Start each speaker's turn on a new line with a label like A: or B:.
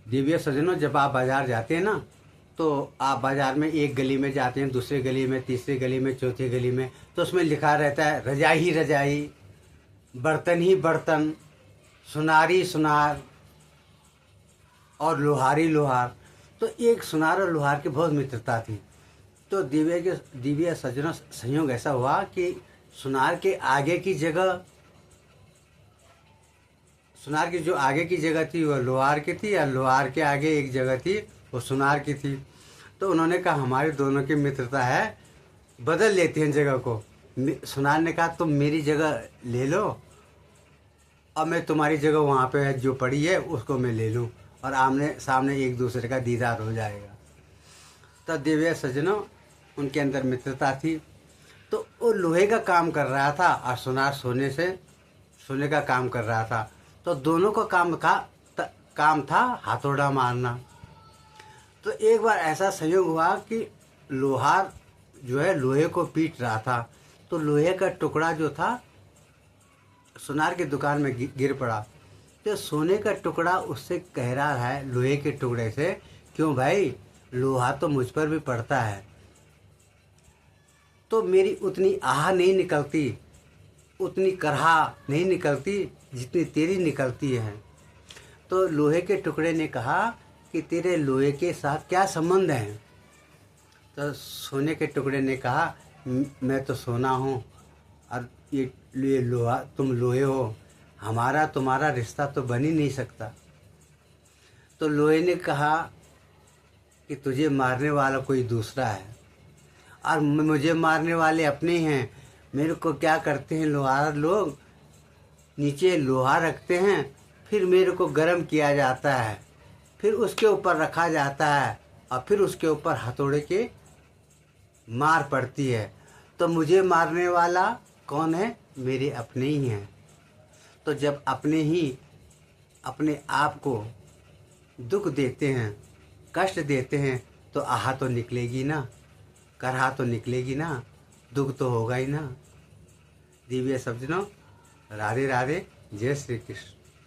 A: दिव्य सज्जनों, जब आप बाजार जाते हैं ना, तो आप बाजार में एक गली में जाते हैं, दूसरे गली में, तीसरी गली में, चौथी गली में, तो उसमें लिखा रहता है रजाई ही रजाई, बर्तन ही बर्तन, सुनारी सुनार और लोहारी लोहार। तो एक सुनार और लोहार की बहुत मित्रता थी। तो दिव्य सज्जनों, संयोग ऐसा हुआ कि सुनार के आगे की जगह, सुनार की जो आगे की जगह थी वो लोहार की थी, या लोहार के आगे एक जगह थी वो सुनार की थी। तो उन्होंने कहा हमारे दोनों की मित्रता है, बदल लेते हैं जगह को। सुनार ने कहा तुम मेरी जगह ले लो और मैं तुम्हारी जगह वहाँ पे जो पड़ी है उसको मैं ले लूँ, और आमने सामने एक दूसरे का दीदार हो जाएगा। तो दिव्य सज्जनों, उनके अंदर मित्रता थी। तो वो लोहे का काम कर रहा था और सुनार सोने का काम कर रहा था। तो दोनों का काम था हथौड़ा मारना। तो एक बार ऐसा संयोग हुआ कि लोहार जो है लोहे को पीट रहा था, तो लोहे का टुकड़ा जो था सुनार की दुकान में गिर पड़ा। तो सोने का टुकड़ा उससे कह रहा है लोहे के टुकड़े से, क्यों भाई, लोहा तो मुझ पर भी पड़ता है, तो मेरी उतनी आह नहीं निकलती, उतनी करहा नहीं निकलती जितनी तेरी निकलती है। तो लोहे के टुकड़े ने कहा कि तेरे लोहे के साथ क्या संबंध है। तो सोने के टुकड़े ने कहा मैं तो सोना हूँ और ये लोहा, तुम लोहे हो, हमारा तुम्हारा रिश्ता तो बन ही नहीं सकता। तो लोहे ने कहा कि तुझे मारने वाला कोई दूसरा है और मुझे मारने वाले अपने हैं। मेरे को क्या करते हैं लोहार लोग, नीचे लोहा रखते हैं, फिर मेरे को गर्म किया जाता है, फिर उसके ऊपर रखा जाता है और फिर उसके ऊपर हथौड़े के मार पड़ती है। तो मुझे मारने वाला कौन है, मेरे अपने ही हैं। तो जब अपने ही अपने आप को दुख देते हैं, कष्ट देते हैं, तो आह तो निकलेगी ना, करहा तो निकलेगी ना, दुख तो होगा ही ना। दिव्य सज्जनों, राधे राधे, जय श्री कृष्ण।